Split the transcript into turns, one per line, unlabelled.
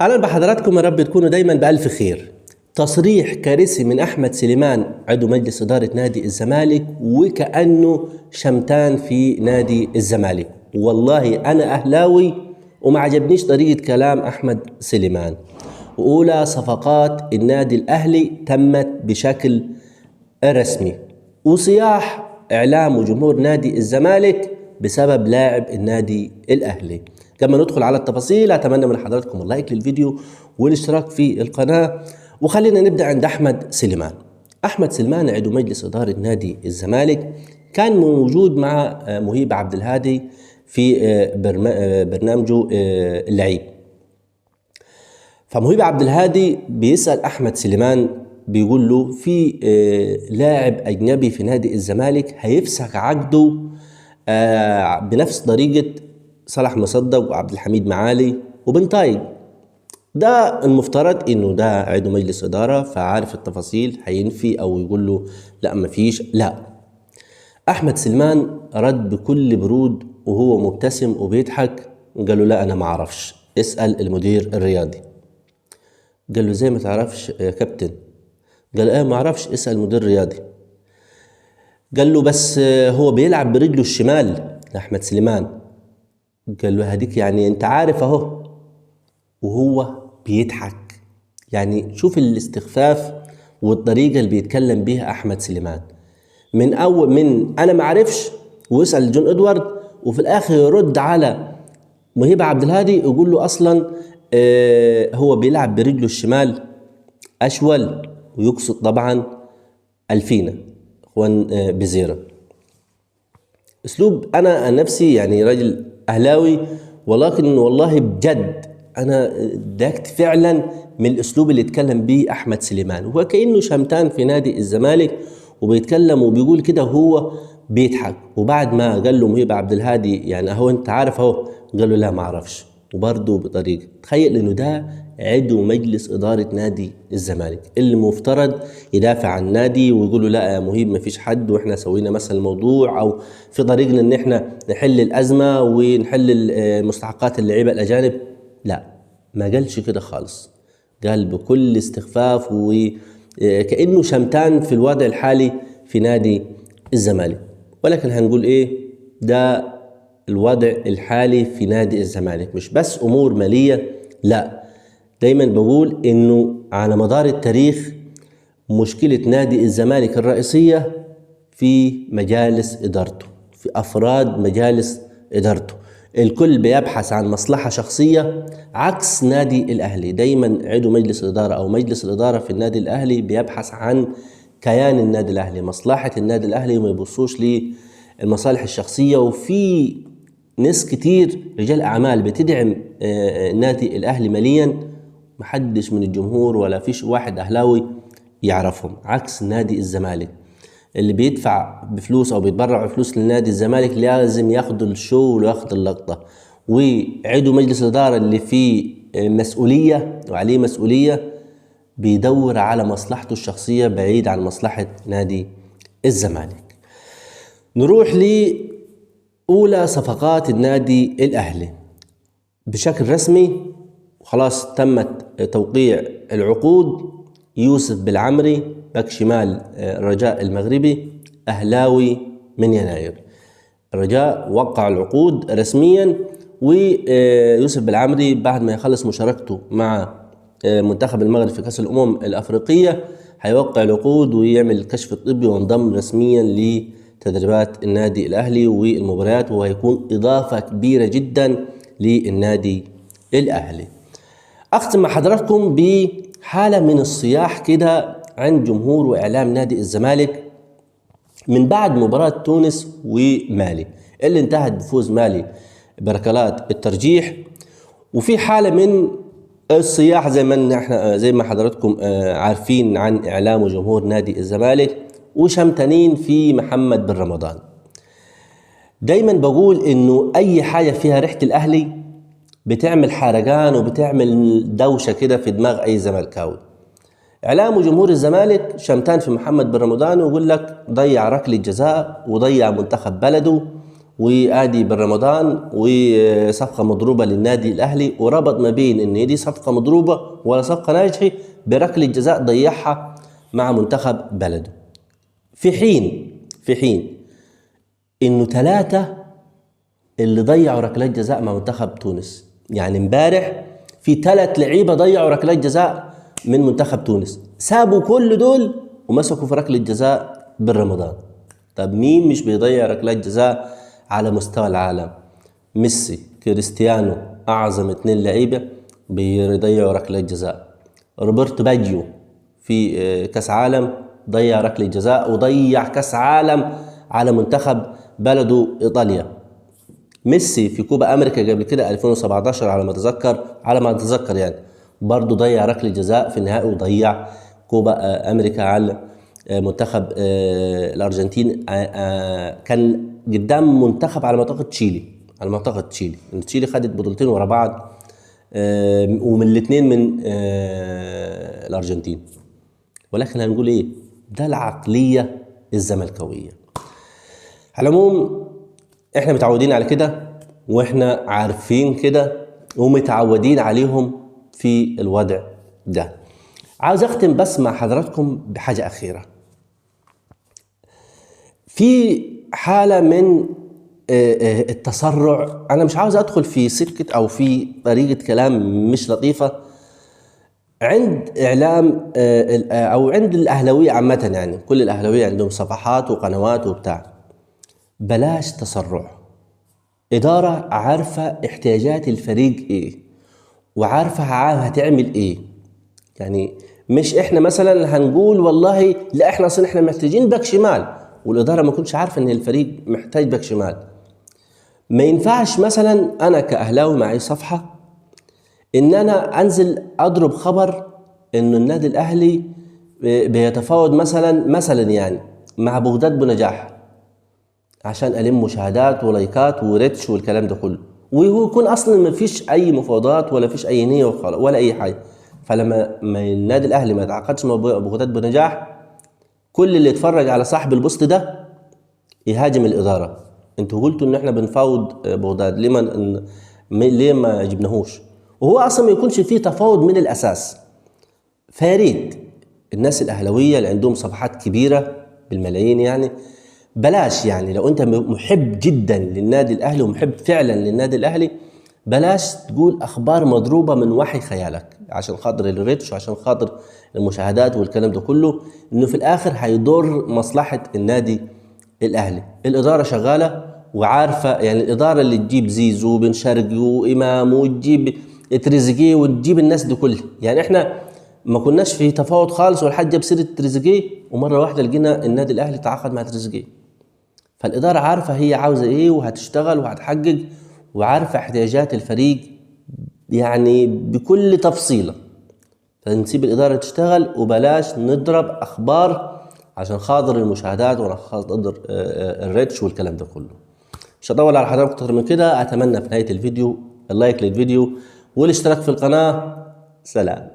أهلا بحضراتكم، يا رب تكونوا دايما بألف خير. تصريح كارثي من أحمد سليمان عضو مجلس إدارة نادي الزمالك وكأنه شمتان في نادي الزمالك. والله أنا أهلاوي وما عجبنيش طريقة كلام أحمد سليمان. وأولى صفقات النادي الأهلي تمت بشكل رسمي، وصياح إعلام وجمهور نادي الزمالك بسبب لاعب النادي الأهلي. قبل ما ندخل على التفاصيل أتمنى من حضراتكم اللايك للفيديو والاشتراك في القناة. وخلينا نبدأ عند أحمد سليمان. أحمد سليمان عضو مجلس إدارة نادي الزمالك كان موجود مع مهيب عبد الهادي في برنامجه اللعيب. فمهيب عبد الهادي بيسأل أحمد سليمان، بيقول له في لاعب أجنبي في نادي الزمالك هيفسخ عقده بنفس طريقة صلاح مصدق وعبد الحميد معالي وبن طايق. ده المفترض انه ده عضو مجلس اداره فعارف التفاصيل، هينفي او يقول له لا مفيش. لا، احمد سليمان رد بكل برود وهو مبتسم وبيضحك، قال له لا انا ما اعرفش، اسال المدير الرياضي. قال له زي ما تعرفش يا كابتن؟ قال ايه ما اعرفش، اسال المدير الرياضي. قال له بس هو بيلعب برجله الشمال احمد سليمان. قال له هديك يعني انت عارف اهو، وهو بيضحك. يعني شوف الاستخفاف والطريقة اللي بيتكلم بيها أحمد سليمان، من أول من أنا معرفش ويسأل جون إدوارد، وفي الآخر يرد على مهيب عبد الهادي يقول له أصلا هو بيلعب برجله الشمال أشول، ويقصد طبعا الفينا اخوان بزيرة. اسلوب انا نفسي يعني راجل اهلاوي، ولكن والله بجد انا ضاقت فعلا من الاسلوب اللي اتكلم بيه احمد سليمان. هو كانه شمتان في نادي الزمالك وبيتكلم وبيقول كده وهو بيضحك. وبعد ما قال له مهيب عبد الهادي يعني اهو انت عارف اهو، قال له لا ما اعرفش، وبرضه بطريقه. تخيل انه ده عضو مجلس اداره نادي الزمالك اللي مفترض يدافع عن النادي ويقول له لا يا مهيب ما فيش حد واحنا سوينا مثلا الموضوع او في طريقنا ان احنا نحل الازمه ونحل مستحقات اللعيبه الاجانب. لا، ما قالش كده خالص، قال بكل استخفاف وكأنه شمتان في الوضع الحالي في نادي الزمالك. ولكن هنقول ايه، ده الوضع الحالي في نادي الزمالك مش بس امور ماليه، لا، دايما بقول انه على مدار التاريخ مشكلة نادي الزمالك الرئيسية في مجالس ادارته، في افراد مجالس ادارته. الكل بيبحث عن مصلحة شخصية، عكس نادي الاهلي. دايما عضو مجلس الادارة او مجلس الادارة في النادي الاهلي بيبحث عن كيان النادي الاهلي، مصلحة النادي الاهلي، وما يبصوش للمصالح الشخصية. وفي ناس كتير رجال اعمال بتدعم نادي الاهلي ماليا، محدش من الجمهور ولا فيش واحد اهلاوي يعرفهم، عكس نادي الزمالك اللي بيدفع بفلوس او بيتبرع بفلوس لنادي الزمالك لازم ياخد الشو وياخد اللقطة. وعضو مجلس الادارة اللي فيه مسؤولية وعليه مسؤولية بيدور على مصلحته الشخصية بعيد عن مصلحة نادي الزمالك. نروح لأولى صفقات النادي الأهلي بشكل رسمي، خلاص تمت توقيع العقود. يوسف بالعمري باك شمال الرجاء المغربي أهلاوي من يناير. الرجاء وقع العقود رسميا، ويوسف بالعمري بعد ما يخلص مشاركته مع منتخب المغرب في كأس الأمم الأفريقية هيوقع العقود ويعمل الكشف الطبي وينضم رسميا لتدريبات النادي الأهلي والمباريات، وهيكون إضافة كبيرة جدا للنادي الأهلي. أختم مع حضراتكم بحالة من الصياح كده عند جمهور وإعلام نادي الزمالك من بعد مباراة تونس ومالي اللي انتهت بفوز مالي بركلات الترجيح. وفي حالة من الصياح زي ما حضراتكم عارفين عن إعلام وجمهور نادي الزمالك وشمتانين في محمد بن رمضان. دايما بقول إنه أي حاجة فيها ريحة الأهلي بتعمل حرقان وبتعمل دوشة كده في دماغ أي زملكاوي. إعلام وجمهور الزمالك شمتان في محمد بن رمضان ويقول لك ضيع ركلة جزاء وضيع منتخب بلده وادي بالرمضان وصفقه مضروبه للنادي الاهلي، وربط ما بين ان دي صفقه مضروبه ولا صفقه ناجحه بركله جزاء ضيعها مع منتخب بلده. في حين انه 3 اللي ضيعوا ركلات جزاء مع منتخب تونس. يعني امبارح في 3 لعيبه ضيعوا ركلات جزاء من منتخب تونس، سابوا كل دول ومسكوا في ركله جزاء بالرمضان. طب مين مش بيضيع ركلات جزاء على مستوى العالم؟ ميسي، كريستيانو، اعظم 2 لعيبه بيضيعوا ركلات جزاء. روبرتو باجيو في كاس عالم ضيع ركله جزاء، وضيع كاس عالم على منتخب بلده ايطاليا. ميسي في كوبا امريكا قبل كده 2017 على ما اتذكر يعني برضه ضيع ركله جزاء في النهائي، وضيع كوبا امريكا على منتخب الارجنتين. كان قدام منتخب على ما اعتقد تشيلي. تشيلي خدت بطولتين ورا بعض، ومن الاثنين من الارجنتين. ولكن هنقول ايه؟ ده العقليه الزملكاويه. على العموم احنا متعودين على كده، واحنا عارفين كده ومتعودين عليهم في الوضع ده. عاوز اختم بس مع حضراتكم بحاجه اخيره. في حاله من التسرع، انا مش عاوز ادخل في سكه او في طريقه كلام مش لطيفه عند اعلام او عند الاهلاويه عامه. يعني كل الاهلاويه عندهم صفحات وقنوات وبتاع. بلاش تسرع. اداره عارفه احتياجات الفريق ايه، وعارفه هتعمل ايه. يعني مش احنا مثلا هنقول والله لا احنا اصلا احنا محتاجين باك شمال، والاداره ما كنتش عارفه ان الفريق محتاج باك شمال. ما ينفعش مثلا انا كاهلاوي معي صفحه ان انا انزل اضرب خبر انه النادي الاهلي بيتفاوض مثلا يعني مع بغداد بنجاح عشان الم مشاهدات ولايكات وريتش والكلام ده كله، وهو يكون اصلا ما فيش اي مفاوضات ولا فيش اي نيه ولا اي حاجه. فلما النادي الاهلي ما يتعاقدش مع بغداد بنجاح، كل اللي يتفرج على صاحب البوست ده يهاجم الاداره. انتوا قلتوا ان احنا بنفاوض بغداد، ليه ما جبناهوش؟ وهو اصلا ما يكونش فيه تفاوض من الاساس. فياريت الناس الاهلاويه اللي عندهم صفحات كبيره بالملايين، يعني بلاش، يعني لو انت محب جدا للنادي الاهلي ومحب فعلا للنادي الاهلي، بلاش تقول اخبار مضروبه من وحي خيالك عشان خاطر الريتش وعشان خاطر المشاهدات والكلام ده كله، انه في الاخر هيضر مصلحه النادي الاهلي. الاداره شغاله وعارفه، يعني الاداره اللي تجيب زيزو وبن شرقي وامام وتجيب تريزيجيه وتجيب الناس دي كلها. يعني احنا ما كناش في تفاوض خالص ولا حد جاب سيره تريزيجيه، ومره واحده لقينا النادي الاهلي تعاقد مع تريزيجيه. فالاداره عارفه هي عاوزه ايه وهتشتغل وهتحقق، وعارفه احتياجات الفريق يعني بكل تفصيله. فنسيب الاداره تشتغل وبلاش نضرب اخبار عشان خاطر المشاهدات ولا خاطر الريتش والكلام ده كله. مش هطول على حضراتكم اكتر من كده. اتمنى في نهايه الفيديو اللايك للفيديو والاشتراك في القناه. سلام.